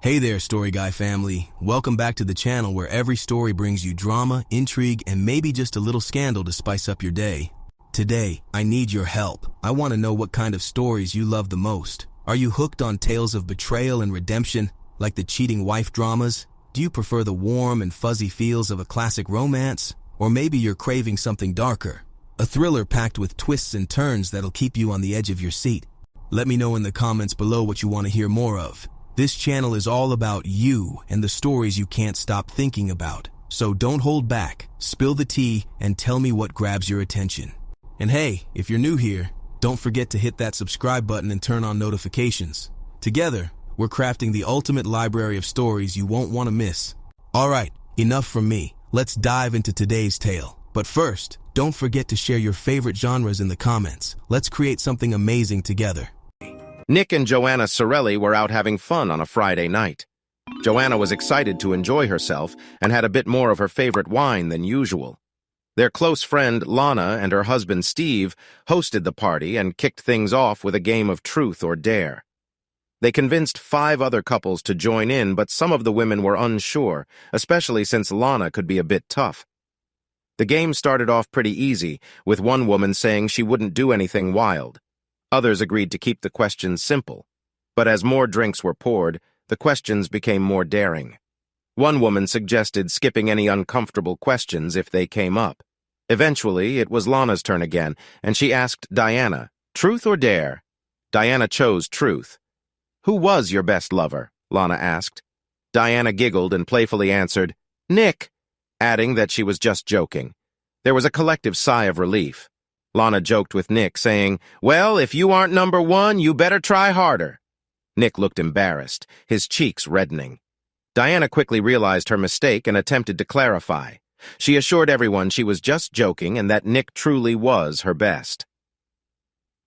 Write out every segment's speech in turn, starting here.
Hey there, Story Guy family. Welcome back to the channel where every story brings you drama, intrigue, and maybe just a little scandal to spice up your day. Today, I need your help. I want to know what kind of stories you love the most. Are you hooked on tales of betrayal and redemption, like the cheating wife dramas? Do you prefer the warm and fuzzy feels of a classic romance? Or maybe you're craving something darker, a thriller packed with twists and turns that'll keep you on the edge of your seat. Let me know in the comments below what you want to hear more of. This channel is all about you and the stories you can't stop thinking about. So don't hold back, spill the tea, and tell me what grabs your attention. And hey, if you're new here, don't forget to hit that subscribe button and turn on notifications. Together, we're crafting the ultimate library of stories you won't want to miss. Alright, enough from me. Let's dive into today's tale. But first, don't forget to share your favorite genres in the comments. Let's create something amazing together. Nick and Joanna Sorelli were out having fun on a Friday night. Joanna was excited to enjoy herself and had a bit more of her favorite wine than usual. Their close friend Lana and her husband Steve hosted the party and kicked things off with a game of truth or dare. They convinced 5 other couples to join in, but some of the women were unsure, especially since Lana could be a bit tough. The game started off pretty easy, with one woman saying she wouldn't do anything wild. Others agreed to keep the questions simple. But as more drinks were poured, the questions became more daring. One woman suggested skipping any uncomfortable questions if they came up. Eventually, it was Lana's turn again, and she asked Diana, "Truth or dare?" Diana chose truth. "Who was your best lover?" Lana asked. Diana giggled and playfully answered, "Nick," adding that she was just joking. There was a collective sigh of relief. Lana joked with Nick, saying, "Well, if you aren't number one, you better try harder." Nick looked embarrassed, his cheeks reddening. Diana quickly realized her mistake and attempted to clarify. She assured everyone she was just joking and that Nick truly was her best.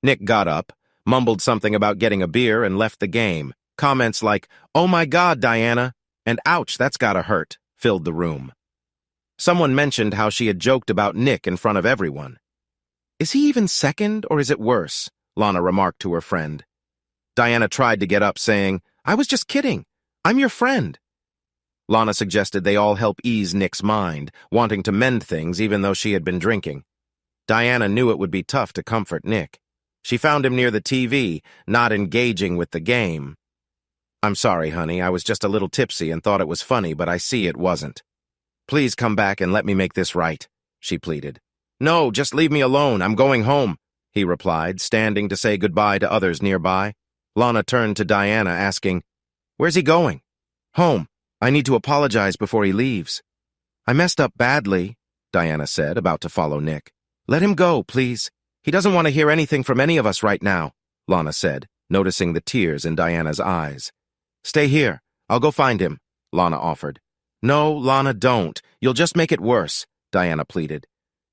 Nick got up, mumbled something about getting a beer, and left the game. Comments like, "Oh my God, Diana," and "Ouch, that's gotta hurt," filled the room. Someone mentioned how she had joked about Nick in front of everyone. "Is he even second, or is it worse?" Lana remarked to her friend. Diana tried to get up, saying, "I was just kidding. I'm your friend." Lana suggested they all help ease Nick's mind, wanting to mend things even though she had been drinking. Diana knew it would be tough to comfort Nick. She found him near the TV, not engaging with the game. "I'm sorry, honey. I was just a little tipsy and thought it was funny, but I see it wasn't. Please come back and let me make this right," she pleaded. "No, just leave me alone. I'm going home," he replied, standing to say goodbye to others nearby. Lana turned to Diana, asking, "Where's he going?" "Home. I need to apologize before he leaves." "I messed up badly," Diana said, about to follow Nick. "Let him go, please. He doesn't want to hear anything from any of us right now," Lana said, noticing the tears in Diana's eyes. "Stay here. I'll go find him," Lana offered. "No, Lana, don't. You'll just make it worse," Diana pleaded.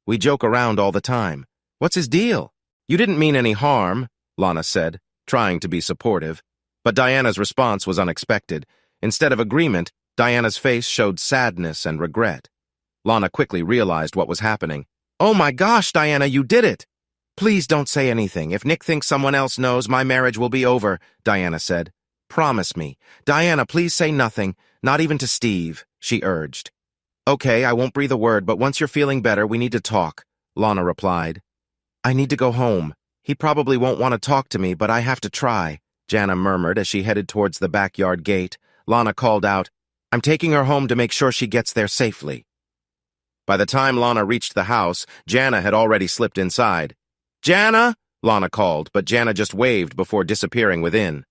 "We joke around all the time. What's his deal?" "You didn't mean any harm," Lana said, trying to be supportive. But Diana's response was unexpected. Instead of agreement, Diana's face showed sadness and regret. Lana quickly realized what was happening. "Oh my gosh, Diana, you did it!" "Please don't say anything. If Nick thinks someone else knows, my marriage will be over," Diana said. "Promise me. Diana, please say nothing, not even to Steve," she urged. "Okay, I won't breathe a word, but once you're feeling better, we need to talk," Lana replied. "I need to go home. He probably won't want to talk to me, but I have to try," Jana murmured as she headed towards the backyard gate. Lana called out, "I'm taking her home to make sure she gets there safely." By the time Lana reached the house, Jana had already slipped inside. "Jana!" Lana called, but Jana just waved before disappearing within.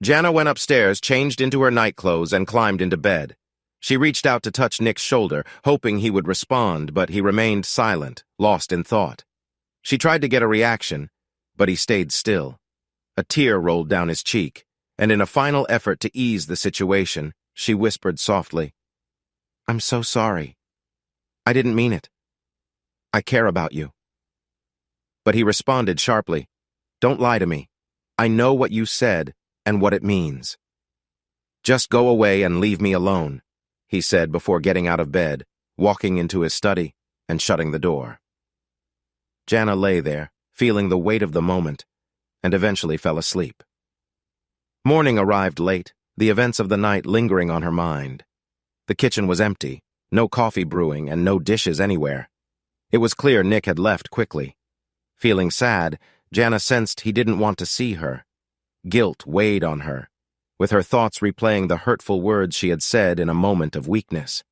Jana went upstairs, changed into her nightclothes, and climbed into bed. She reached out to touch Nick's shoulder, hoping he would respond, but he remained silent, lost in thought. She tried to get a reaction, but he stayed still. A tear rolled down his cheek, and in a final effort to ease the situation, she whispered softly, "I'm so sorry. I didn't mean it. I care about you." But he responded sharply, "Don't lie to me. I know what you said and what it means. Just go away and leave me alone," he said before getting out of bed, walking into his study, and shutting the door. Jana lay there, feeling the weight of the moment, and eventually fell asleep. Morning arrived late, the events of the night lingering on her mind. The kitchen was empty, no coffee brewing and no dishes anywhere. It was clear Nick had left quickly. Feeling sad, Jana sensed he didn't want to see her. Guilt weighed on her, with her thoughts replaying the hurtful words she had said in a moment of weakness.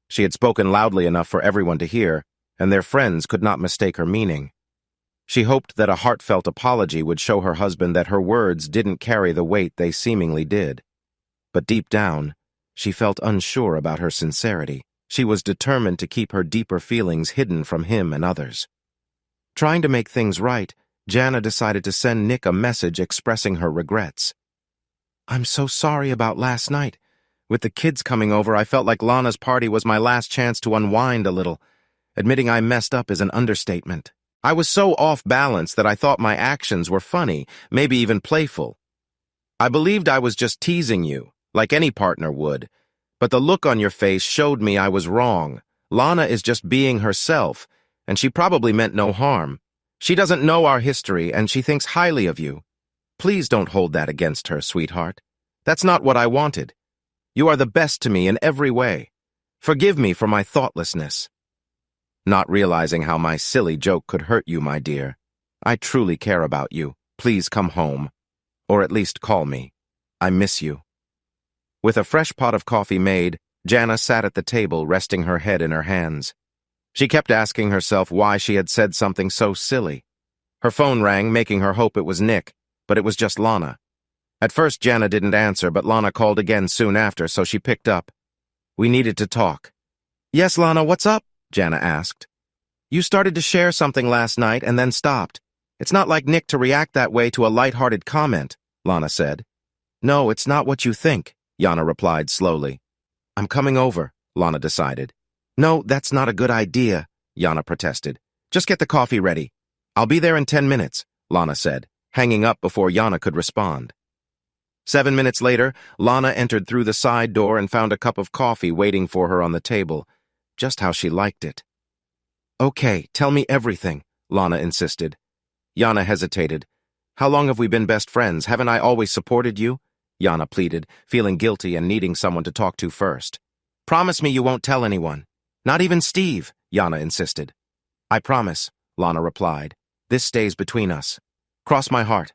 She had spoken loudly enough for everyone to hear, and their friends could not mistake her meaning. She hoped that a heartfelt apology would show her husband that her words didn't carry the weight they seemingly did. But deep down, she felt unsure about her sincerity. She was determined to keep her deeper feelings hidden from him and others. Trying to make things right, Jana decided to send Nick a message expressing her regrets. "I'm so sorry about last night. With the kids coming over, I felt like Lana's party was my last chance to unwind a little. Admitting I messed up is an understatement. I was so off balance that I thought my actions were funny, maybe even playful. I believed I was just teasing you, like any partner would. But the look on your face showed me I was wrong. Lana is just being herself, and she probably meant no harm. She doesn't know our history, and she thinks highly of you. Please don't hold that against her, sweetheart. That's not what I wanted. You are the best to me in every way. Forgive me for my thoughtlessness." Not realizing how my silly joke could hurt you, my dear. I truly care about you. Please come home. Or at least call me. I miss you. With a fresh pot of coffee made, Jana sat at the table, resting her head in her hands. She kept asking herself why she had said something so silly. Her phone rang, making her hope it was Nick, but it was just Lana. At first, Jana didn't answer, but Lana called again soon after, so she picked up. We needed to talk. "Yes, Lana, what's up?" Jana asked. "You started to share something last night and then stopped. It's not like Nick to react that way to a lighthearted comment," Lana said. "No, it's not what you think," Jana replied slowly. "I'm coming over," Lana decided. "No, that's not a good idea," Jana protested. "Just get the coffee ready. I'll be there in 10 minutes, Lana said, hanging up before Jana could respond. 7 minutes later, Lana entered through the side door and found a cup of coffee waiting for her on the table, just how she liked it. "Okay, tell me everything," Lana insisted. Jana hesitated. "How long have we been best friends? Haven't I always supported you?" Jana pleaded, feeling guilty and needing someone to talk to first. "Promise me you won't tell anyone. Not even Steve," Jana insisted. "I promise," Lana replied. "This stays between us. Cross my heart."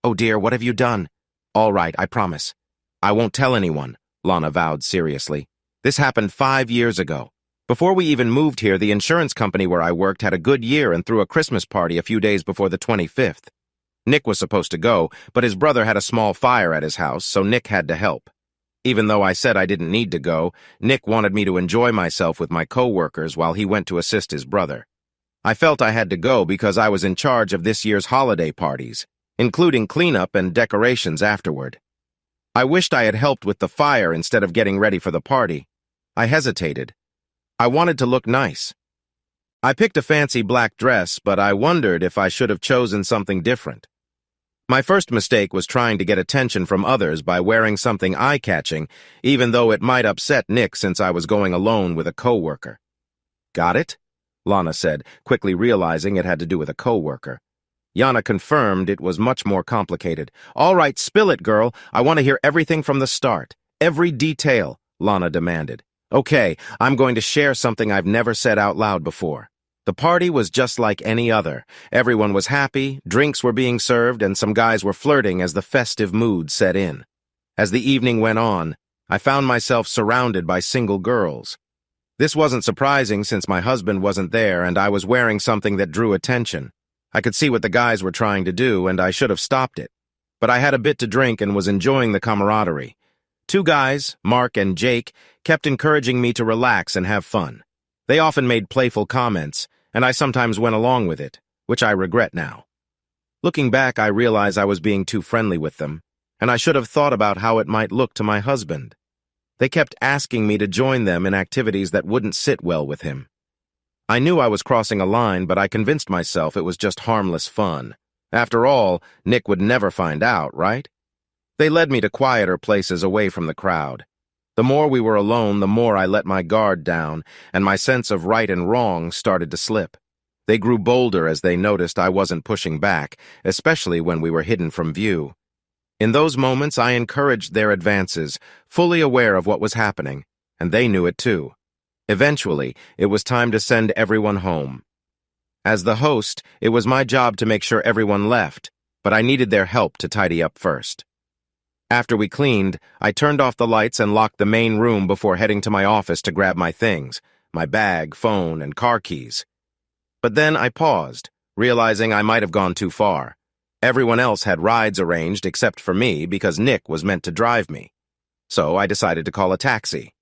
"Oh dear, what have you done?" "All right, I promise. I won't tell anyone," Lana vowed seriously. "This happened 5 years ago. Before we even moved here, the insurance company where I worked had a good year and threw a Christmas party a few days before the 25th. Nick was supposed to go, but his brother had a small fire at his house, so Nick had to help. Even though I said I didn't need to go, Nick wanted me to enjoy myself with my co-workers while he went to assist his brother. I felt I had to go because I was in charge of this year's holiday parties, including cleanup and decorations afterward. I wished I had helped with the fire instead of getting ready for the party. I hesitated. I wanted to look nice. I picked a fancy black dress, but I wondered if I should have chosen something different. My first mistake was trying to get attention from others by wearing something eye-catching, even though it might upset Nick since I was going alone with a co-worker. "Got it?" Lana said, quickly realizing it had to do with a co-worker. Jana confirmed it was much more complicated. "All right, spill it, girl. I want to hear everything from the start. Every detail," Lana demanded. "Okay, I'm going to share something I've never said out loud before. The party was just like any other. Everyone was happy, drinks were being served, and some guys were flirting as the festive mood set in. As the evening went on, I found myself surrounded by single girls. This wasn't surprising since my husband wasn't there and I was wearing something that drew attention. I could see what the guys were trying to do, and I should have stopped it. But I had a bit to drink and was enjoying the camaraderie. 2 guys, Mark and Jake, kept encouraging me to relax and have fun. They often made playful comments, and I sometimes went along with it, which I regret now. Looking back, I realize I was being too friendly with them, and I should have thought about how it might look to my husband. They kept asking me to join them in activities that wouldn't sit well with him. I knew I was crossing a line, but I convinced myself it was just harmless fun. After all, Nick would never find out, right? They led me to quieter places away from the crowd. The more we were alone, the more I let my guard down, and my sense of right and wrong started to slip. They grew bolder as they noticed I wasn't pushing back, especially when we were hidden from view. In those moments, I encouraged their advances, fully aware of what was happening, and they knew it too. Eventually, it was time to send everyone home. As the host, it was my job to make sure everyone left, but I needed their help to tidy up first. After we cleaned, I turned off the lights and locked the main room before heading to my office to grab my things, my bag, phone, and car keys. But then I paused, realizing I might have gone too far. Everyone else had rides arranged except for me because Nick was meant to drive me. So I decided to call a taxi.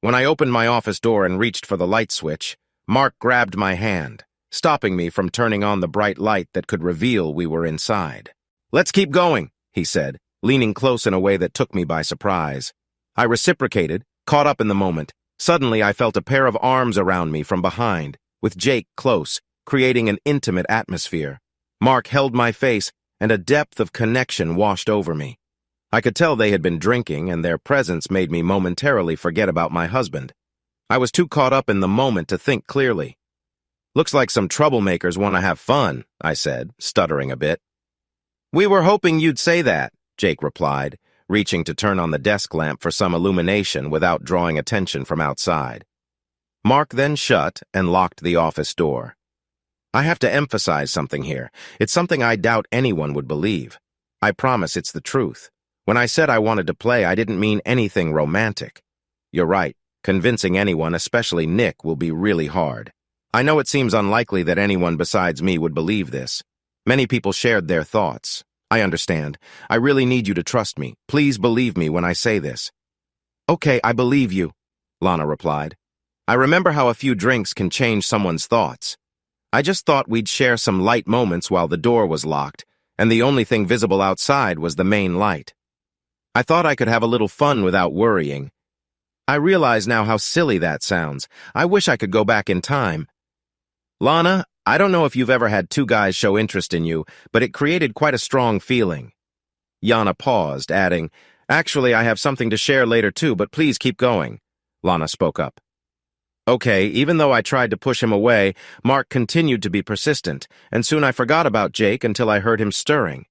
When I opened my office door and reached for the light switch, Mark grabbed my hand, stopping me from turning on the bright light that could reveal we were inside. "Let's keep going," he said, leaning close in a way that took me by surprise. I reciprocated, caught up in the moment. Suddenly, I felt a pair of arms around me from behind, with Jake close, creating an intimate atmosphere. Mark held my face, and a depth of connection washed over me. I could tell they had been drinking, and their presence made me momentarily forget about my husband. I was too caught up in the moment to think clearly. "Looks like some troublemakers want to have fun," I said, stuttering a bit. "We were hoping you'd say that," Jake replied, reaching to turn on the desk lamp for some illumination without drawing attention from outside. Mark then shut and locked the office door. I have to emphasize something here. It's something I doubt anyone would believe. I promise it's the truth. When I said I wanted to play, I didn't mean anything romantic. You're right. Convincing anyone, especially Nick, will be really hard. I know it seems unlikely that anyone besides me would believe this. Many people shared their thoughts. I understand. I really need you to trust me. Please believe me when I say this. "Okay, I believe you," Lana replied. "I remember how a few drinks can change someone's thoughts. I just thought we'd share some light moments while the door was locked, and the only thing visible outside was the main light. I thought I could have a little fun without worrying. I realize now how silly that sounds. I wish I could go back in time." "Lana, I don't know if you've ever had two guys show interest in you, but it created quite a strong feeling." Jana paused, adding, "Actually, I have something to share later too, but please keep going." Lana spoke up. Okay, even though I tried to push him away, Mark continued to be persistent, and soon I forgot about Jake until I heard him stirring.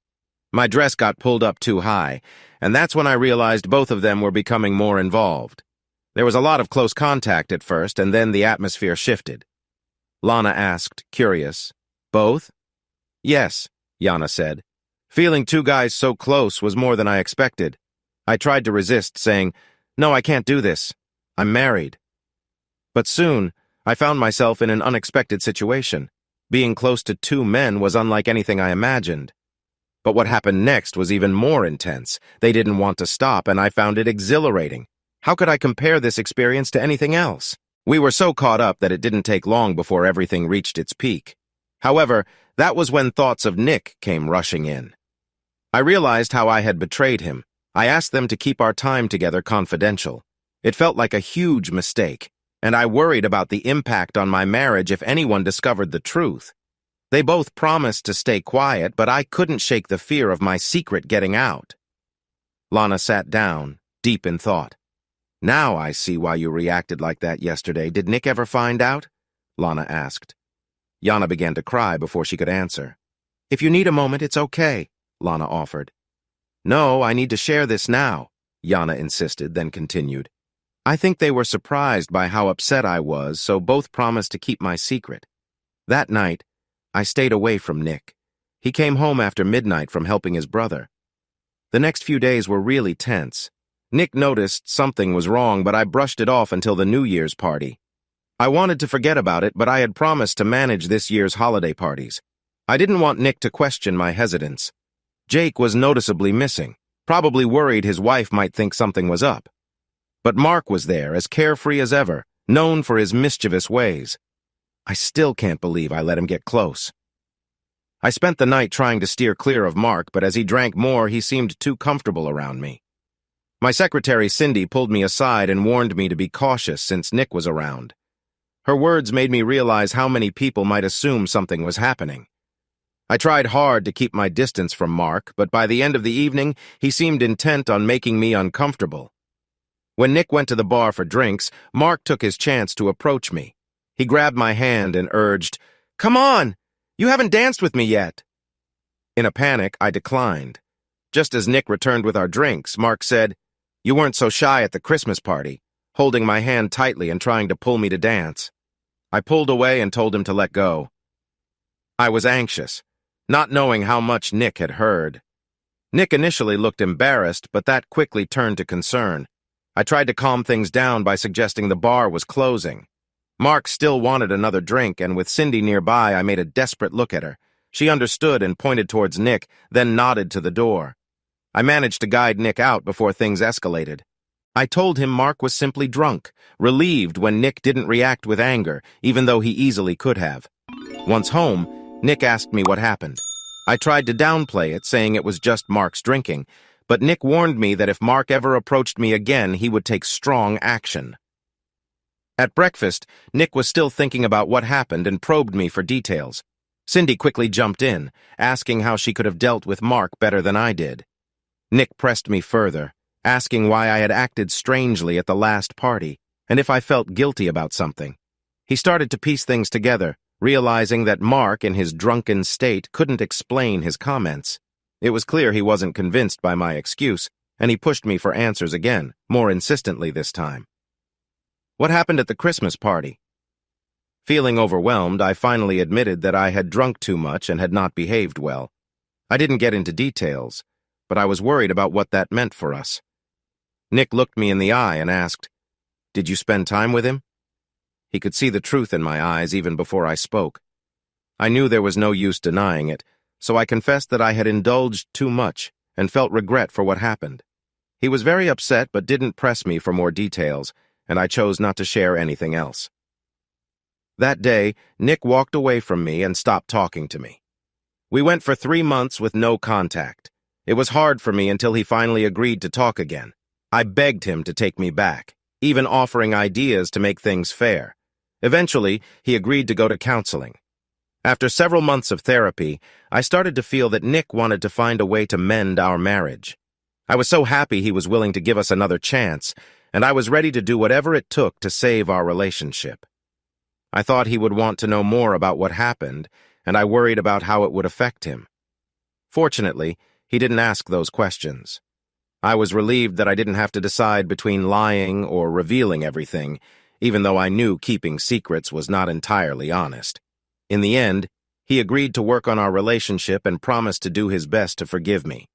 My dress got pulled up too high, and that's when I realized both of them were becoming more involved. There was a lot of close contact at first, and then the atmosphere shifted. Lana asked, curious, "Both?" "Yes," Jana said. "Feeling two guys so close was more than I expected. I tried to resist, saying, 'No, I can't do this. I'm married.' But soon, I found myself in an unexpected situation. Being close to two men was unlike anything I imagined. But what happened next was even more intense. They didn't want to stop, and I found it exhilarating. How could I compare this experience to anything else? We were so caught up that it didn't take long before everything reached its peak. However, that was when thoughts of Nick came rushing in. I realized how I had betrayed him. I asked them to keep our time together confidential. It felt like a huge mistake, and I worried about the impact on my marriage if anyone discovered the truth. They both promised to stay quiet, but I couldn't shake the fear of my secret getting out. Lana sat down, deep in thought. "Now I see why you reacted like that yesterday. Did Nick ever find out?" Lana asked. Jana began to cry before she could answer. "If you need a moment, it's okay," Lana offered. "No, I need to share this now," Jana insisted, then continued. "I think they were surprised by how upset I was, so both promised to keep my secret. That night, I stayed away from Nick. He came home after midnight from helping his brother. The next few days were really tense. Nick noticed something was wrong, but I brushed it off until the New Year's party. I wanted to forget about it, but I had promised to manage this year's holiday parties. I didn't want Nick to question my hesitance. Jake was noticeably missing, probably worried his wife might think something was up. But Mark was there, as carefree as ever, known for his mischievous ways. I still can't believe I let him get close. I spent the night trying to steer clear of Mark, but as he drank more, he seemed too comfortable around me. My secretary, Cindy, pulled me aside and warned me to be cautious since Nick was around. Her words made me realize how many people might assume something was happening. I tried hard to keep my distance from Mark, but by the end of the evening, he seemed intent on making me uncomfortable. When Nick went to the bar for drinks, Mark took his chance to approach me. He grabbed my hand and urged, "Come on! You haven't danced with me yet." In a panic, I declined. Just as Nick returned with our drinks, Mark said, "You weren't so shy at the Christmas party," holding my hand tightly and trying to pull me to dance. I pulled away and told him to let go. I was anxious, not knowing how much Nick had heard. Nick initially looked embarrassed, but that quickly turned to concern. I tried to calm things down by suggesting the bar was closing. Mark still wanted another drink, and with Cindy nearby, I made a desperate look at her. She understood and pointed towards Nick, then nodded to the door. I managed to guide Nick out before things escalated. I told him Mark was simply drunk, relieved when Nick didn't react with anger, even though he easily could have. Once home, Nick asked me what happened. I tried to downplay it, saying it was just Mark's drinking, but Nick warned me that if Mark ever approached me again, he would take strong action. At breakfast, Nick was still thinking about what happened and probed me for details. Cindy quickly jumped in, asking how she could have dealt with Mark better than I did. Nick pressed me further, asking why I had acted strangely at the last party, and if I felt guilty about something. He started to piece things together, realizing that Mark, in his drunken state, couldn't explain his comments. It was clear he wasn't convinced by my excuse, and he pushed me for answers again, more insistently this time. What happened at the Christmas party? Feeling overwhelmed, I finally admitted that I had drunk too much and had not behaved well. I didn't get into details, but I was worried about what that meant for us. Nick looked me in the eye and asked, "Did you spend time with him?" He could see the truth in my eyes even before I spoke. I knew there was no use denying it, so I confessed that I had indulged too much and felt regret for what happened. He was very upset but didn't press me for more details, and I chose not to share anything else. That day, Nick walked away from me and stopped talking to me. We went for 3 months with no contact. It was hard for me until he finally agreed to talk again. I begged him to take me back, even offering ideas to make things fair. Eventually, he agreed to go to counseling. After several months of therapy, I started to feel that Nick wanted to find a way to mend our marriage. I was so happy he was willing to give us another chance, and I was ready to do whatever it took to save our relationship. I thought he would want to know more about what happened, and I worried about how it would affect him. Fortunately, he didn't ask those questions. I was relieved that I didn't have to decide between lying or revealing everything, even though I knew keeping secrets was not entirely honest. In the end, he agreed to work on our relationship and promised to do his best to forgive me.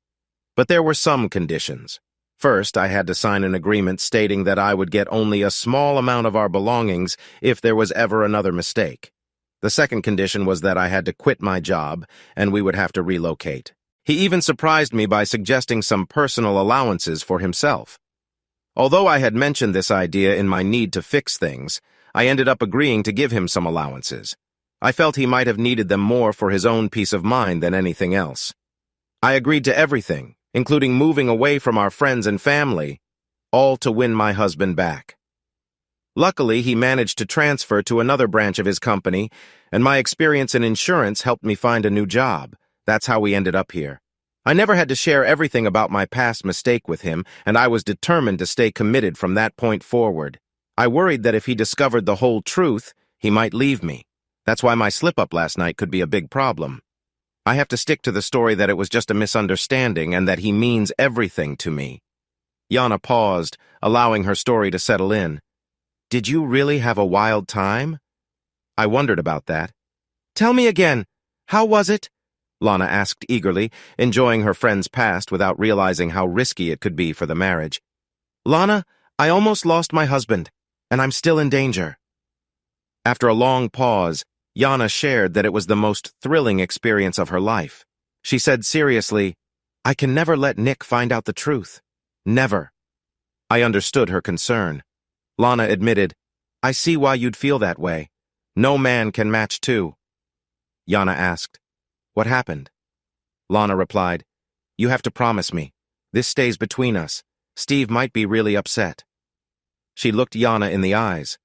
But there were some conditions. First, I had to sign an agreement stating that I would get only a small amount of our belongings if there was ever another mistake. The second condition was that I had to quit my job, and we would have to relocate. He even surprised me by suggesting some personal allowances for himself. Although I had mentioned this idea in my need to fix things, I ended up agreeing to give him some allowances. I felt he might have needed them more for his own peace of mind than anything else. I agreed to everything, including moving away from our friends and family, all to win my husband back. Luckily, he managed to transfer to another branch of his company, and my experience in insurance helped me find a new job. That's how we ended up here. I never had to share everything about my past mistake with him, and I was determined to stay committed from that point forward. I worried that if he discovered the whole truth, he might leave me. That's why my slip-up last night could be a big problem. I have to stick to the story that it was just a misunderstanding and that he means everything to me. Jana paused, allowing her story to settle in. "Did you really have a wild time?" I wondered about that. "Tell me again. How was it?" Lana asked eagerly, enjoying her friend's past without realizing how risky it could be for the marriage. "Lana, I almost lost my husband, and I'm still in danger." After a long pause, Jana shared that it was the most thrilling experience of her life. She said seriously, "I can never let Nick find out the truth. Never." I understood her concern. Lana admitted, "I see why you'd feel that way. No man can match two." Jana asked, "What happened?" Lana replied, "You have to promise me. This stays between us. Steve might be really upset." She looked Jana in the eyes.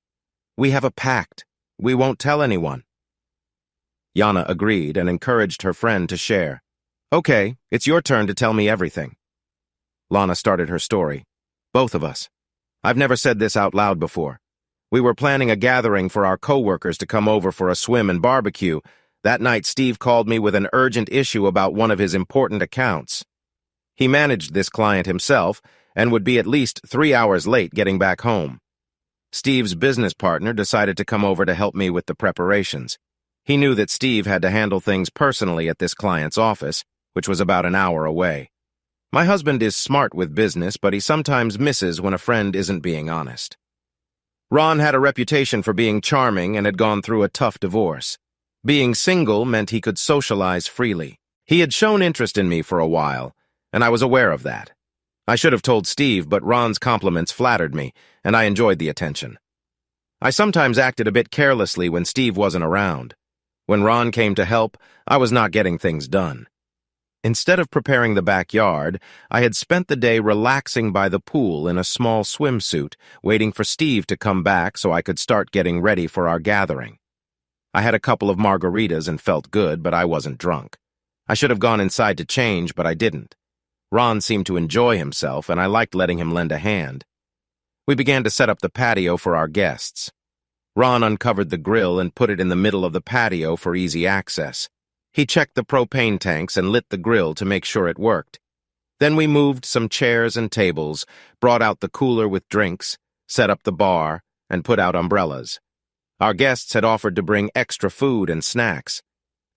"We have a pact. We won't tell anyone." Jana agreed and encouraged her friend to share. "Okay, it's your turn to tell me everything." Lana started her story. "Both of us. I've never said this out loud before. We were planning a gathering for our co-workers to come over for a swim and barbecue. That night, Steve called me with an urgent issue about one of his important accounts. He managed this client himself and would be at least 3 hours late getting back home. Steve's business partner decided to come over to help me with the preparations. He knew that Steve had to handle things personally at this client's office, which was about an hour away. My husband is smart with business, but he sometimes misses when a friend isn't being honest. Ron had a reputation for being charming and had gone through a tough divorce. Being single meant he could socialize freely. He had shown interest in me for a while, and I was aware of that. I should have told Steve, but Ron's compliments flattered me, and I enjoyed the attention. I sometimes acted a bit carelessly when Steve wasn't around. When Ron came to help, I was not getting things done. Instead of preparing the backyard, I had spent the day relaxing by the pool in a small swimsuit, waiting for Steve to come back so I could start getting ready for our gathering. I had a couple of margaritas and felt good, but I wasn't drunk. I should have gone inside to change, but I didn't. Ron seemed to enjoy himself, and I liked letting him lend a hand. We began to set up the patio for our guests. Ron uncovered the grill and put it in the middle of the patio for easy access. He checked the propane tanks and lit the grill to make sure it worked. Then we moved some chairs and tables, brought out the cooler with drinks, set up the bar, and put out umbrellas. Our guests had offered to bring extra food and snacks.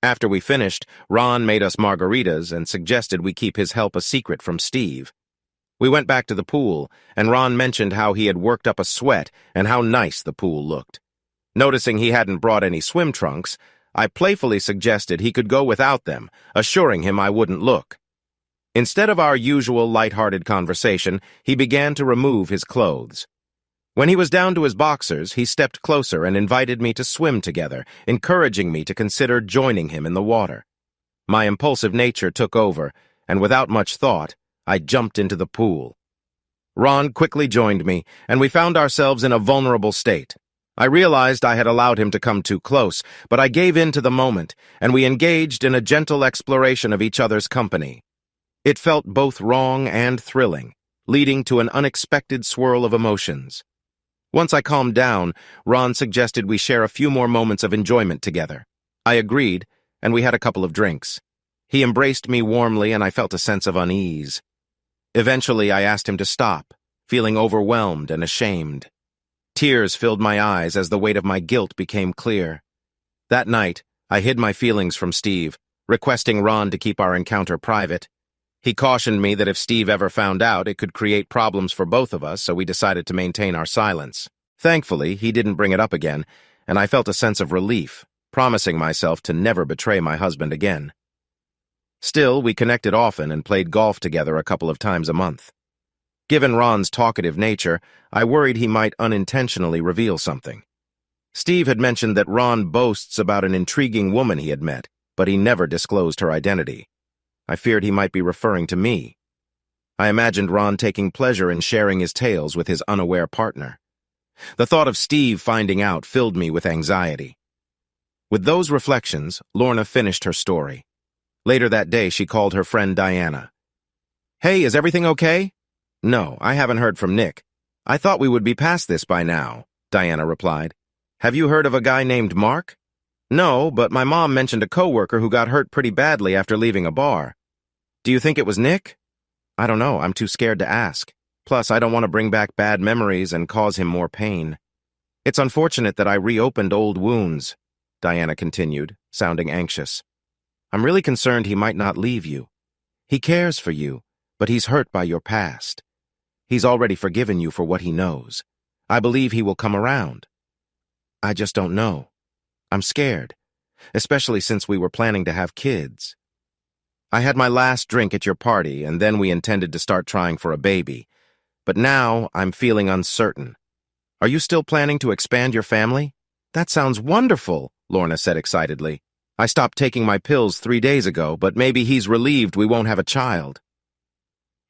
After we finished, Ron made us margaritas and suggested we keep his help a secret from Steve. We went back to the pool, and Ron mentioned how he had worked up a sweat and how nice the pool looked. Noticing he hadn't brought any swim trunks, I playfully suggested he could go without them, assuring him I wouldn't look. Instead of our usual lighthearted conversation, he began to remove his clothes. When he was down to his boxers, he stepped closer and invited me to swim together, encouraging me to consider joining him in the water. My impulsive nature took over, and without much thought, I jumped into the pool. Ron quickly joined me, and we found ourselves in a vulnerable state. I realized I had allowed him to come too close, but I gave in to the moment, and we engaged in a gentle exploration of each other's company. It felt both wrong and thrilling, leading to an unexpected swirl of emotions. Once I calmed down, Ron suggested we share a few more moments of enjoyment together. I agreed, and we had a couple of drinks. He embraced me warmly, and I felt a sense of unease. Eventually, I asked him to stop, feeling overwhelmed and ashamed. Tears filled my eyes as the weight of my guilt became clear. That night, I hid my feelings from Steve, requesting Ron to keep our encounter private. He cautioned me that if Steve ever found out, it could create problems for both of us, so we decided to maintain our silence. Thankfully, he didn't bring it up again, and I felt a sense of relief, promising myself to never betray my husband again. Still, we connected often and played golf together a couple of times a month. Given Ron's talkative nature, I worried he might unintentionally reveal something. Steve had mentioned that Ron boasts about an intriguing woman he had met, but he never disclosed her identity. I feared he might be referring to me. I imagined Ron taking pleasure in sharing his tales with his unaware partner. The thought of Steve finding out filled me with anxiety. With those reflections, Lorna finished her story. Later that day, she called her friend Diana. "Hey, is everything okay?" "No, I haven't heard from Nick. I thought we would be past this by now," Diana replied. "Have you heard of a guy named Mark?" "No, but my mom mentioned a coworker who got hurt pretty badly after leaving a bar." "Do you think it was Nick?" "I don't know. I'm too scared to ask. Plus, I don't want to bring back bad memories and cause him more pain. It's unfortunate that I reopened old wounds," Diana continued, sounding anxious. "I'm really concerned he might not leave you. He cares for you, but he's hurt by your past. He's already forgiven you for what he knows. I believe he will come around. I just don't know. I'm scared, especially since we were planning to have kids. I had my last drink at your party, and then we intended to start trying for a baby. But now I'm feeling uncertain. Are you still planning to expand your family?" "That sounds wonderful," Lorna said excitedly. "I stopped taking my pills 3 days ago, but maybe he's relieved we won't have a child."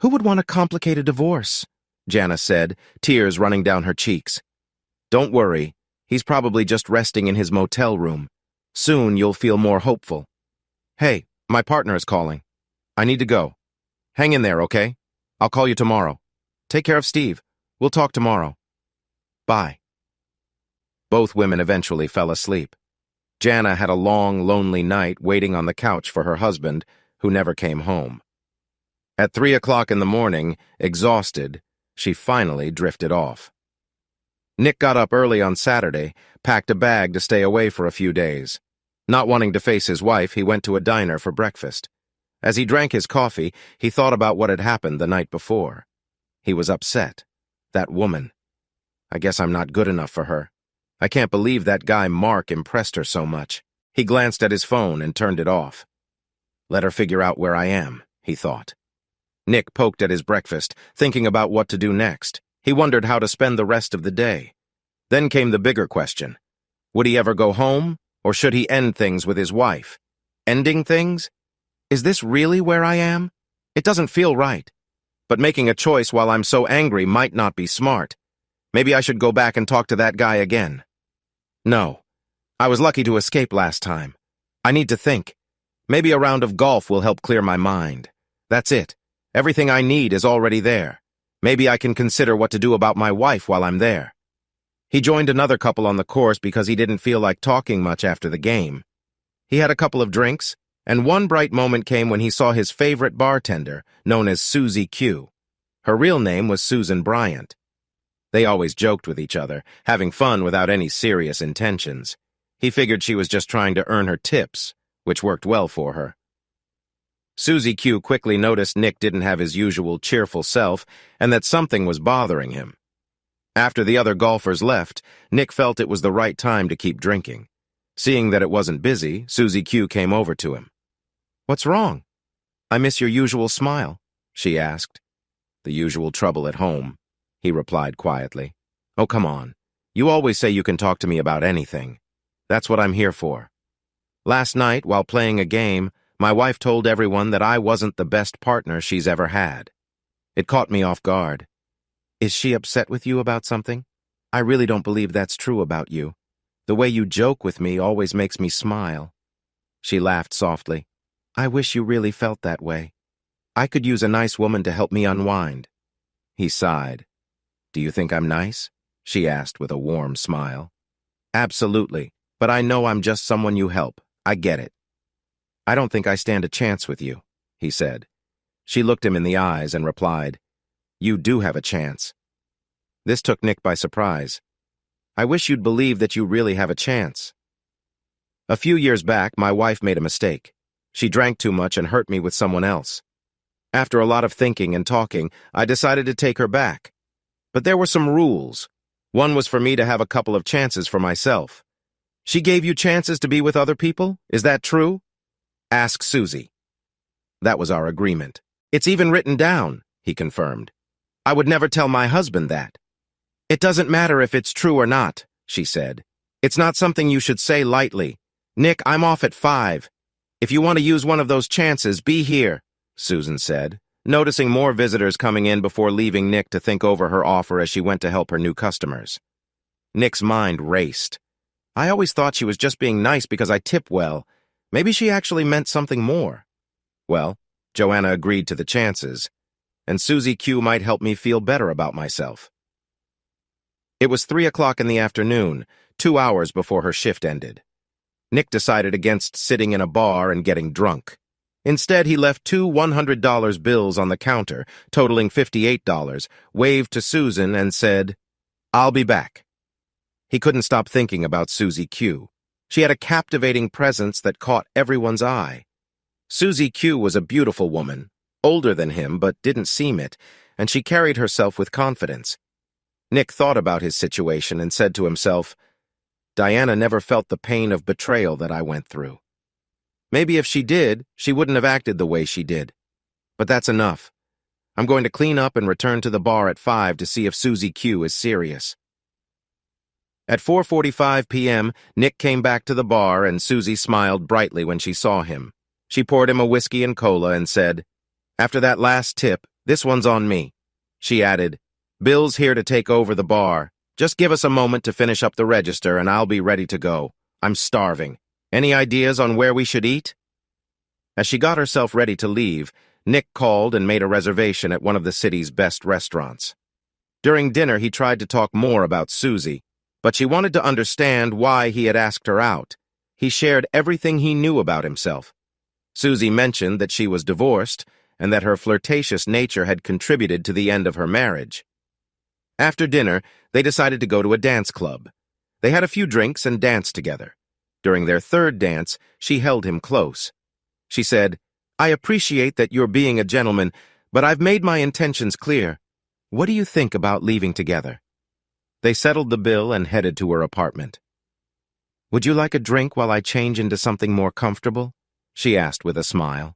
"Who would want to complicate a divorce?" Jana said, tears running down her cheeks. "Don't worry. He's probably just resting in his motel room. Soon you'll feel more hopeful. Hey, my partner is calling. I need to go. Hang in there, okay? I'll call you tomorrow. Take care of Steve. We'll talk tomorrow. Bye." Both women eventually fell asleep. Jana had a long, lonely night waiting on the couch for her husband, who never came home. At 3 o'clock in the morning, exhausted, she finally drifted off. Nick got up early on Saturday, packed a bag to stay away for a few days. Not wanting to face his wife, he went to a diner for breakfast. As he drank his coffee, he thought about what had happened the night before. He was upset. That woman. I guess I'm not good enough for her. I can't believe that guy Mark impressed her so much. He glanced at his phone and turned it off. Let her figure out where I am, he thought. Nick poked at his breakfast, thinking about what to do next. He wondered how to spend the rest of the day. Then came the bigger question. Would he ever go home, or should he end things with his wife? Ending things? Is this really where I am? It doesn't feel right. But making a choice while I'm so angry might not be smart. Maybe I should go back and talk to that guy again. No. I was lucky to escape last time. I need to think. Maybe a round of golf will help clear my mind. That's it. Everything I need is already there. Maybe I can consider what to do about my wife while I'm there. He joined another couple on the course because he didn't feel like talking much after the game. He had a couple of drinks, and one bright moment came when he saw his favorite bartender, known as Susie Q. Her real name was Susan Bryant. They always joked with each other, having fun without any serious intentions. He figured she was just trying to earn her tips, which worked well for her. Susie Q quickly noticed Nick didn't have his usual cheerful self and that something was bothering him. After the other golfers left, Nick felt it was the right time to keep drinking. Seeing that it wasn't busy, Susie Q came over to him. "What's wrong?" "I miss your usual smile," she asked. "The usual trouble at home," he replied quietly. "Oh, come on. You always say you can talk to me about anything. That's what I'm here for. Last night, while playing a game, my wife told everyone that I wasn't the best partner she's ever had. It caught me off guard. Is she upset with you about something? I really don't believe that's true about you. The way you joke with me always makes me smile." She laughed softly. "I wish you really felt that way. I could use a nice woman to help me unwind." He sighed. "Do you think I'm nice?" she asked with a warm smile. "Absolutely, but I know I'm just someone you help. I get it." "I don't think I stand a chance with you," he said. She looked him in the eyes and replied, "You do have a chance." This took Nick by surprise. "I wish you'd believe that you really have a chance." "A few years back, my wife made a mistake. She drank too much and hurt me with someone else. After a lot of thinking and talking, I decided to take her back. But there were some rules. One was for me to have a couple of chances for myself. She gave you chances to be with other people? Is that true?" "Ask Susie." "That was our agreement. It's even written down," he confirmed. "I would never tell my husband that." "It doesn't matter if it's true or not," she said. "It's not something you should say lightly. Nick, I'm off at 5. If you want to use one of those chances, be here," Susan said, noticing more visitors coming in before leaving Nick to think over her offer as she went to help her new customers. Nick's mind raced. I always thought she was just being nice because I tip well. Maybe she actually meant something more. Well, Joanna agreed to the chances, and Susie Q might help me feel better about myself. It was 3 o'clock in the afternoon, 2 hours before her shift ended. Nick decided against sitting in a bar and getting drunk. Instead, he left 2 $100 bills on the counter, totaling $58, waved to Susan and said, "I'll be back." He couldn't stop thinking about Susie Q. She had a captivating presence that caught everyone's eye. Susie Q was a beautiful woman, older than him but didn't seem it, and she carried herself with confidence. Nick thought about his situation and said to himself, "Diana never felt the pain of betrayal that I went through. Maybe if she did, she wouldn't have acted the way she did. But that's enough. I'm going to clean up and return to the bar at 5 to see if Susie Q is serious." At 4:45 p.m., Nick came back to the bar and Susie smiled brightly when she saw him. She poured him a whiskey and cola and said, "After that last tip, this one's on me." She added, "Bill's here to take over the bar. Just give us a moment to finish up the register and I'll be ready to go. I'm starving. Any ideas on where we should eat?" As she got herself ready to leave, Nick called and made a reservation at one of the city's best restaurants. During dinner, he tried to talk more about Susie, but she wanted to understand why he had asked her out. He shared everything he knew about himself. Susie mentioned that she was divorced and that her flirtatious nature had contributed to the end of her marriage. After dinner, they decided to go to a dance club. They had a few drinks and danced together. During their third dance, she held him close. She said, "I appreciate that you're being a gentleman, but I've made my intentions clear. What do you think about leaving together?" They settled the bill and headed to her apartment. "Would you like a drink while I change into something more comfortable?" she asked with a smile.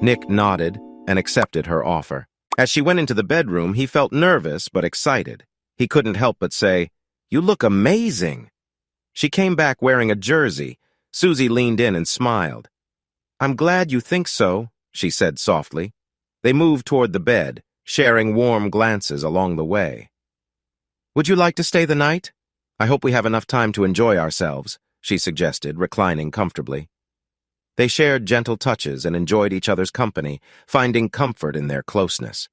Nick nodded and accepted her offer. As she went into the bedroom, he felt nervous but excited. He couldn't help but say, "You look amazing." She came back wearing a jersey. Susie leaned in and smiled. "I'm glad you think so," she said softly. They moved toward the bed, sharing warm glances along the way. "Would you like to stay the night? I hope we have enough time to enjoy ourselves," she suggested, reclining comfortably. They shared gentle touches and enjoyed each other's company, finding comfort in their closeness.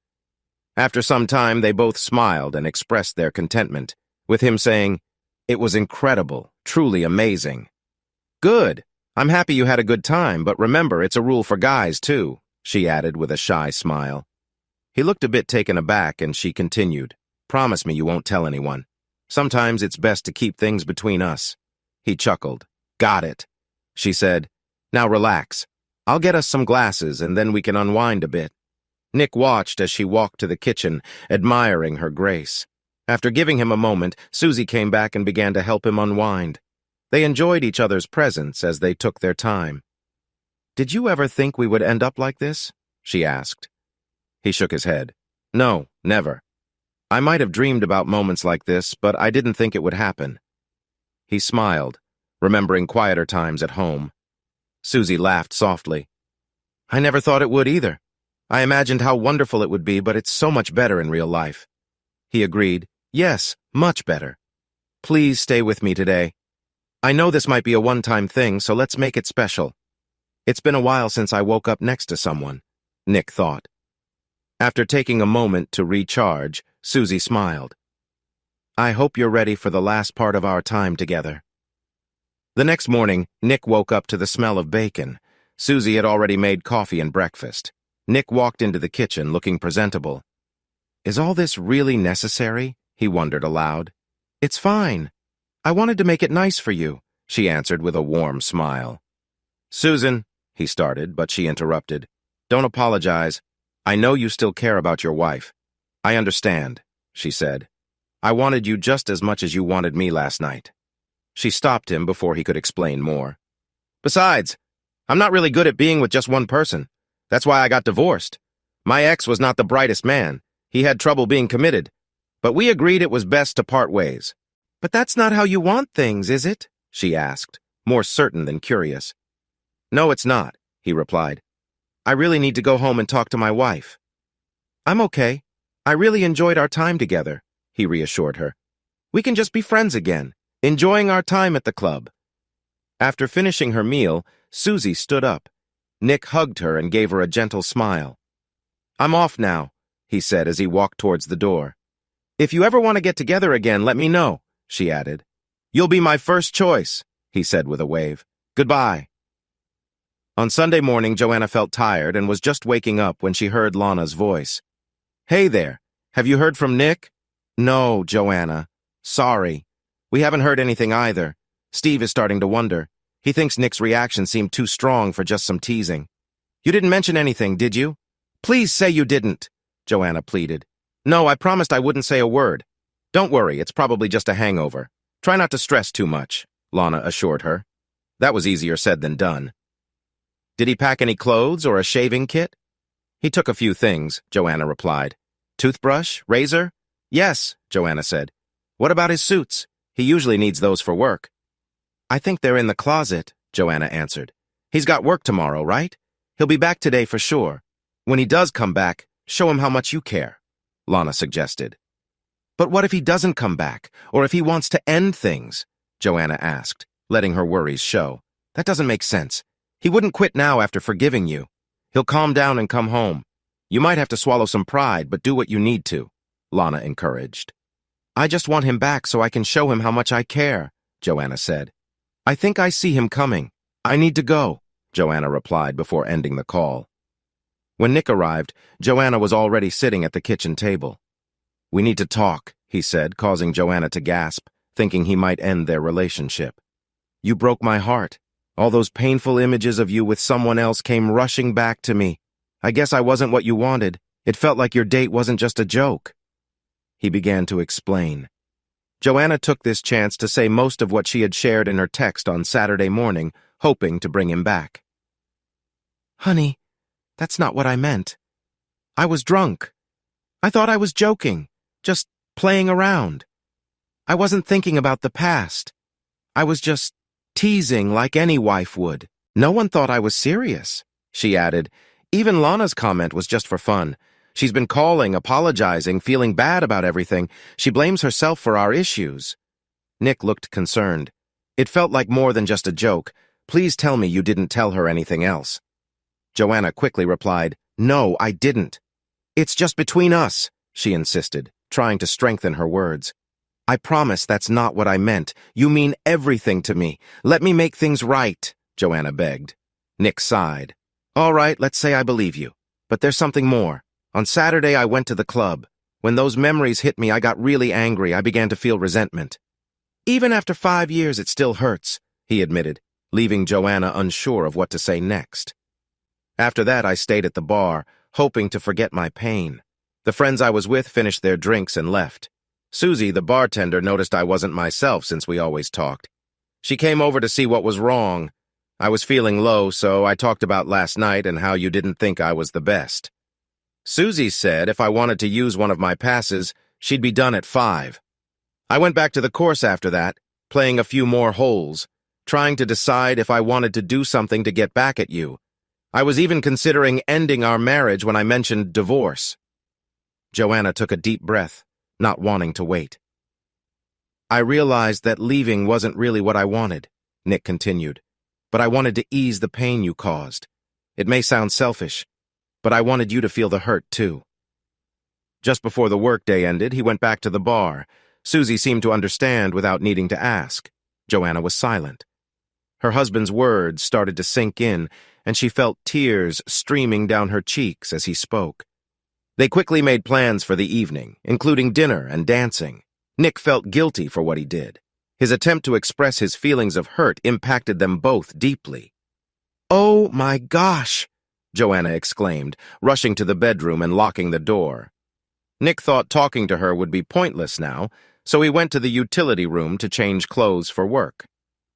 After some time, they both smiled and expressed their contentment, with him saying, "It was incredible, truly amazing." "Good. I'm happy you had a good time, but remember, it's a rule for guys, too," she added with a shy smile. He looked a bit taken aback, and she continued, "Promise me you won't tell anyone. Sometimes it's best to keep things between us." He chuckled. "Got it," she said. "Now relax. I'll get us some glasses, and then we can unwind a bit." Nick watched as she walked to the kitchen, admiring her grace. After giving him a moment, Susie came back and began to help him unwind. They enjoyed each other's presence as they took their time. "Did you ever think we would end up like this?" she asked. He shook his head. "No, never. I might have dreamed about moments like this, but I didn't think it would happen." He smiled, remembering quieter times at home. Susie laughed softly. "I never thought it would either. I imagined how wonderful it would be, but it's so much better in real life." He agreed. "Yes, much better. Please stay with me today. I know this might be a one-time thing, so let's make it special." "It's been a while since I woke up next to someone," Nick thought. After taking a moment to recharge, Susie smiled. "I hope you're ready for the last part of our time together." The next morning, Nick woke up to the smell of bacon. Susie had already made coffee and breakfast. Nick walked into the kitchen looking presentable. "Is all this really necessary?" he wondered aloud. "It's fine. I wanted to make it nice for you," she answered with a warm smile. "Susan," he started, but she interrupted. "Don't apologize. I know you still care about your wife." "I understand," she said. "I wanted you just as much as you wanted me last night." She stopped him before he could explain more. "Besides, I'm not really good at being with just one person. That's why I got divorced. My ex was not the brightest man. He had trouble being committed. But we agreed it was best to part ways." "But that's not how you want things, is it?" she asked, more certain than curious. "No, it's not," he replied. "I really need to go home and talk to my wife." "I'm okay. I really enjoyed our time together," he reassured her. "We can just be friends again, enjoying our time at the club." After finishing her meal, Susie stood up. Nick hugged her and gave her a gentle smile. "I'm off now," he said as he walked towards the door. "If you ever want to get together again, let me know," she added. "You'll be my first choice," he said with a wave. "Goodbye." On Sunday morning, Joanna felt tired and was just waking up when she heard Lana's voice. "Hey there, have you heard from Nick?" "No, Joanna. Sorry. We haven't heard anything either. Steve is starting to wonder. He thinks Nick's reaction seemed too strong for just some teasing." "You didn't mention anything, did you?" "Please say you didn't," Joanna pleaded. "No, I promised I wouldn't say a word." "Don't worry, it's probably just a hangover. Try not to stress too much," Lana assured her. That was easier said than done. "Did he pack any clothes or a shaving kit?" "He took a few things," Joanna replied. "Toothbrush? Razor?" "Yes," Joanna said. "What about his suits? He usually needs those for work." "I think they're in the closet," Joanna answered. "He's got work tomorrow, right? He'll be back today for sure. When he does come back, show him how much you care," Lana suggested. "But what if he doesn't come back, or if he wants to end things?" Joanna asked, letting her worries show. "That doesn't make sense. He wouldn't quit now after forgiving you. He'll calm down and come home. You might have to swallow some pride, but do what you need to," Lana encouraged. "I just want him back so I can show him how much I care," Joanna said. "I think I see him coming. I need to go," Joanna replied before ending the call. When Nick arrived, Joanna was already sitting at the kitchen table. "We need to talk," he said, causing Joanna to gasp, thinking he might end their relationship. "You broke my heart. All those painful images of you with someone else came rushing back to me. I guess I wasn't what you wanted. It felt like your date wasn't just a joke." He began to explain. Joanna took this chance to say most of what she had shared in her text on Saturday morning, hoping to bring him back. "Honey, that's not what I meant. I was drunk. I thought I was joking, just playing around. I wasn't thinking about the past. I was just teasing like any wife would. No one thought I was serious," she added. "Even Lana's comment was just for fun. She's been calling, apologizing, feeling bad about everything. She blames herself for our issues." Nick looked concerned. "It felt like more than just a joke. Please tell me you didn't tell her anything else." Joanna quickly replied, "No, I didn't. It's just between us," she insisted, trying to strengthen her words. "I promise that's not what I meant. You mean everything to me. Let me make things right," Joanna begged. Nick sighed. "All right, let's say I believe you. But there's something more. On Saturday, I went to the club. When those memories hit me, I got really angry. I began to feel resentment. Even after 5 years, it still hurts," he admitted, leaving Joanna unsure of what to say next. "After that, I stayed at the bar, hoping to forget my pain. The friends I was with finished their drinks and left. Susie, the bartender, noticed I wasn't myself since we always talked. She came over to see what was wrong. I was feeling low, so I talked about last night and how you didn't think I was the best. Susie said if I wanted to use one of my passes, she'd be done at 5. I went back to the course after that, playing a few more holes, trying to decide if I wanted to do something to get back at you. I was even considering ending our marriage when I mentioned divorce." Joanna took a deep breath, not wanting to wait. "I realized that leaving wasn't really what I wanted," Nick continued, "but I wanted to ease the pain you caused. It may sound selfish, but I wanted you to feel the hurt, too." Just before the workday ended, he went back to the bar. Susie seemed to understand without needing to ask. Joanna was silent. Her husband's words started to sink in, and she felt tears streaming down her cheeks as he spoke. They quickly made plans for the evening, including dinner and dancing. Nick felt guilty for what he did. His attempt to express his feelings of hurt impacted them both deeply. "Oh my gosh!" Joanna exclaimed, rushing to the bedroom and locking the door. Nick thought talking to her would be pointless now, so he went to the utility room to change clothes for work.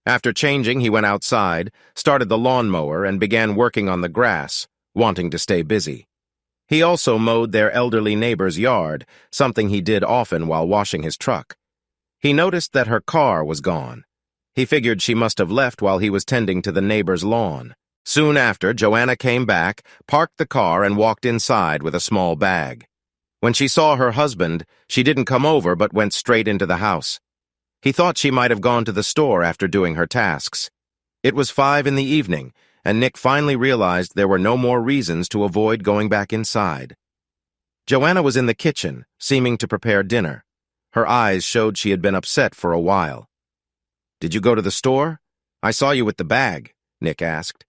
After changing, he went outside, started the lawnmower, and began working on the grass, wanting to stay busy. He also mowed their elderly neighbor's yard, something he did often while washing his truck. He noticed that her car was gone. He figured she must have left while he was tending to the neighbor's lawn. Soon after, Joanna came back, parked the car, and walked inside with a small bag. When she saw her husband, she didn't come over but went straight into the house. He thought she might have gone to the store after doing her tasks. It was 5 in the evening, and Nick finally realized there were no more reasons to avoid going back inside. Joanna was in the kitchen, seeming to prepare dinner. Her eyes showed she had been upset for a while. "Did you go to the store? I saw you with the bag," Nick asked.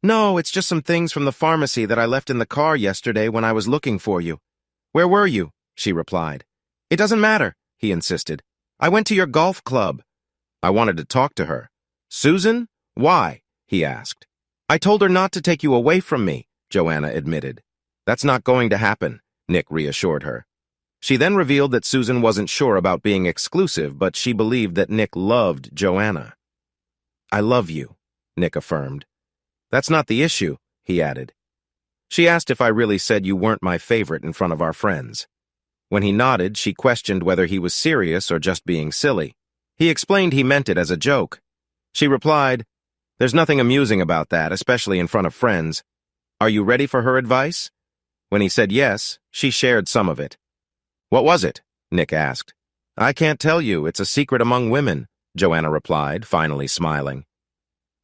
"No, it's just some things from the pharmacy that I left in the car yesterday when I was looking for you." "Where were you?" she replied. "It doesn't matter," he insisted. "I went to your golf club." I wanted to talk to her. "Susan? Why?" he asked. "I told her not to take you away from me," Joanna admitted. "That's not going to happen," Nick reassured her. She then revealed that Susan wasn't sure about being exclusive, but she believed that Nick loved Joanna. "I love you," Nick affirmed. "That's not the issue," he added. She asked if I really said you weren't my favorite in front of our friends. When he nodded, she questioned whether he was serious or just being silly. He explained he meant it as a joke. She replied, "There's nothing amusing about that, especially in front of friends. Are you ready for her advice?" When he said yes, she shared some of it. "What was it?" Nick asked. "I can't tell you. It's a secret among women," Joanna replied, finally smiling.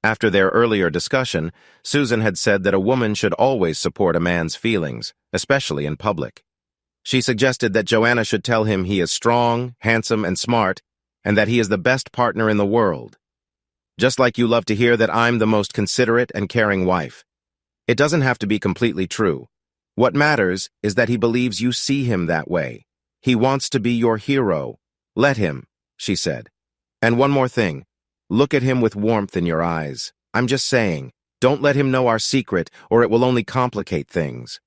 After their earlier discussion, Susan had said that a woman should always support a man's feelings, especially in public. She suggested that Joanna should tell him he is strong, handsome, and smart, and that he is the best partner in the world. "Just like you love to hear that I'm the most considerate and caring wife. It doesn't have to be completely true. What matters is that he believes you see him that way. He wants to be your hero. Let him, she said. And one more thing. Look at him with warmth in your eyes. I'm just saying, don't let him know our secret, or it will only complicate things.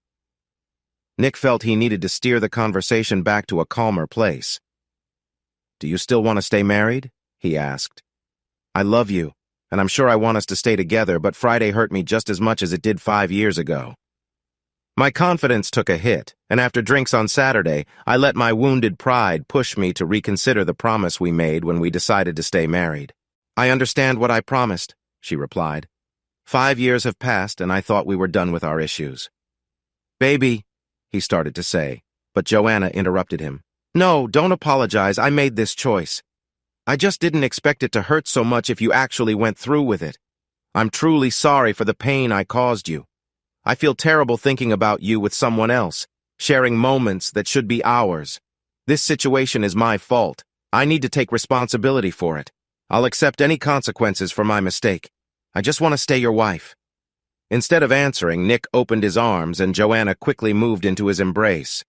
Nick felt he needed to steer the conversation back to a calmer place. Do you still want to stay married? He asked. I love you, and I'm sure I want us to stay together, but Friday hurt me just as much as it did 5 years ago. My confidence took a hit, and after drinks on Saturday, I let my wounded pride push me to reconsider the promise we made when we decided to stay married. I understand what I promised, she replied. 5 years have passed, and I thought we were done with our issues. Baby, he started to say, but Joanna interrupted him. No, don't apologize. I made this choice. I just didn't expect it to hurt so much if you actually went through with it. I'm truly sorry for the pain I caused you. I feel terrible thinking about you with someone else, sharing moments that should be ours. This situation is my fault. I need to take responsibility for it. I'll accept any consequences for my mistake. I just want to stay your wife. Instead of answering, Nick opened his arms and Joanna quickly moved into his embrace.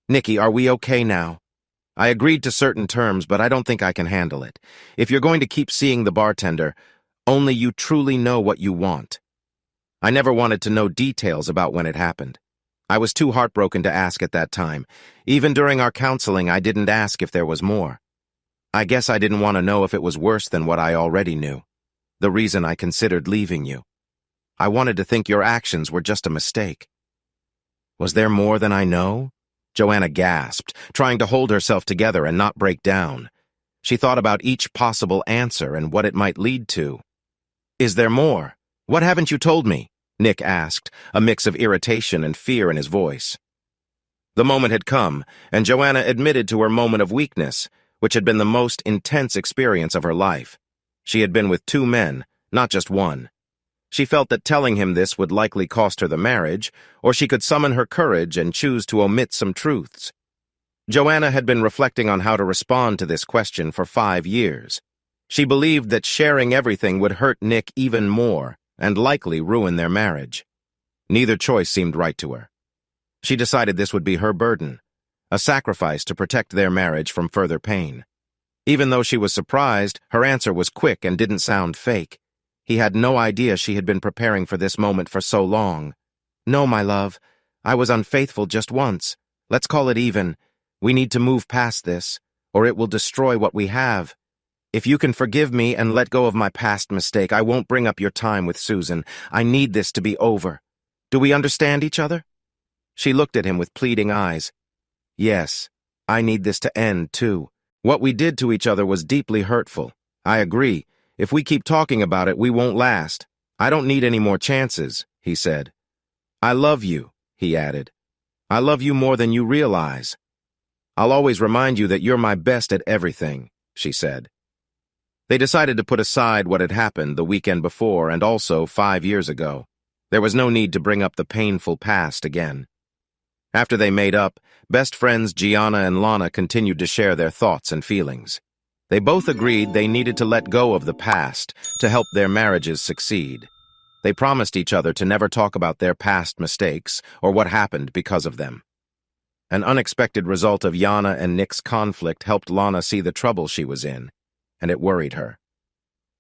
Nicky, are we okay now? I agreed to certain terms, but I don't think I can handle it. If you're going to keep seeing the bartender, only you truly know what you want. I never wanted to know details about when it happened. I was too heartbroken to ask at that time. Even during our counseling, I didn't ask if there was more. I guess I didn't want to know if it was worse than what I already knew. The reason I considered leaving you. I wanted to think your actions were just a mistake. Was there more than I know? Joanna gasped, trying to hold herself together and not break down. She thought about each possible answer and what it might lead to. Is there more? What haven't you told me? Nick asked, a mix of irritation and fear in his voice. The moment had come, and Joanna admitted to her moment of weakness, which had been the most intense experience of her life. She had been with 2 men, not just one. She felt that telling him this would likely cost her the marriage, or she could summon her courage and choose to omit some truths. Joanna had been reflecting on how to respond to this question for 5 years. She believed that sharing everything would hurt Nick even more, and likely ruin their marriage. Neither choice seemed right to her. She decided this would be her burden, a sacrifice to protect their marriage from further pain. Even though she was surprised, her answer was quick and didn't sound fake. He had no idea she had been preparing for this moment for so long. No, my love, I was unfaithful just once. Let's call it even. We need to move past this, or it will destroy what we have. If you can forgive me and let go of my past mistake, I won't bring up your time with Susan. I need this to be over. Do we understand each other? She looked at him with pleading eyes. Yes, I need this to end, too. What we did to each other was deeply hurtful. I agree. If we keep talking about it, we won't last. I don't need any more chances, he said. I love you, he added. I love you more than you realize. I'll always remind you that you're my best at everything, she said. They decided to put aside what had happened the weekend before and also 5 years ago. There was no need to bring up the painful past again. After they made up, best friends Jana and Lana continued to share their thoughts and feelings. They both agreed they needed to let go of the past to help their marriages succeed. They promised each other to never talk about their past mistakes or what happened because of them. An unexpected result of Jana and Nick's conflict helped Lana see the trouble she was in, and it worried her.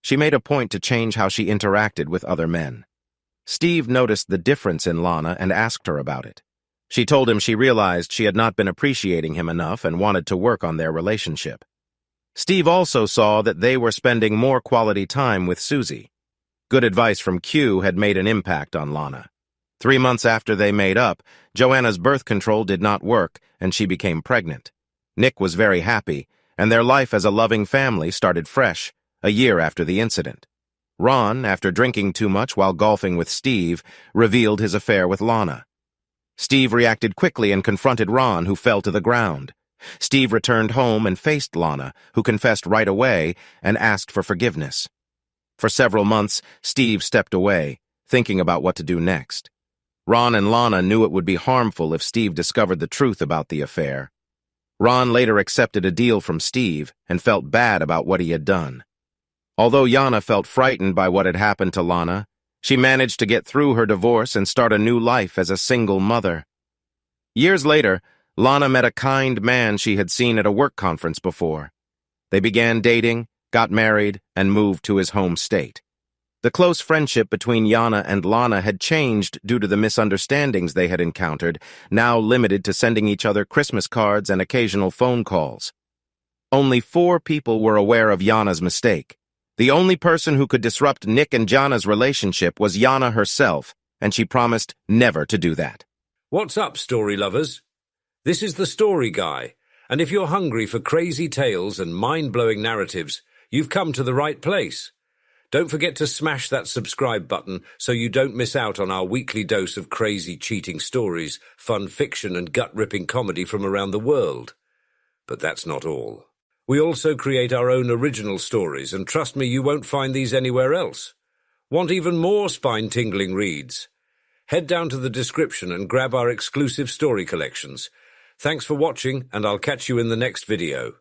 She made a point to change how she interacted with other men. Steve noticed the difference in Lana and asked her about it. She told him she realized she had not been appreciating him enough and wanted to work on their relationship. Steve also saw that they were spending more quality time with Susie. Good advice from Q had made an impact on Lana. 3 months after they made up, Joanna's birth control did not work, and she became pregnant. Nick was very happy, and their life as a loving family started fresh, a year after the incident. Ron, after drinking too much while golfing with Steve, revealed his affair with Lana. Steve reacted quickly and confronted Ron, who fell to the ground. Steve returned home and faced Lana, who confessed right away and asked for forgiveness. For several months, Steve stepped away, thinking about what to do next. Ron and Lana knew it would be harmful if Steve discovered the truth about the affair. Ron later accepted a deal from Steve and felt bad about what he had done. Although Jana felt frightened by what had happened to Lana, She managed to get through her divorce and start a new life as a single mother. Years later, Lana met a kind man she had seen at a work conference before. They began dating, got married, and moved to his home state. The close friendship between Jana and Lana had changed due to the misunderstandings they had encountered, now limited to sending each other Christmas cards and occasional phone calls. Only 4 people were aware of Jana's mistake. The only person who could disrupt Nick and Jana's relationship was Jana herself, and she promised never to do that. What's up, story lovers? This is the Story Guy, and if you're hungry for crazy tales and mind-blowing narratives, you've come to the right place. Don't forget to smash that subscribe button so you don't miss out on our weekly dose of crazy cheating stories, fun fiction and gut-ripping comedy from around the world. But that's not all. We also create our own original stories, and trust me, you won't find these anywhere else. Want even more spine-tingling reads? Head down to the description and grab our exclusive story collections. Thanks for watching, and I'll catch you in the next video.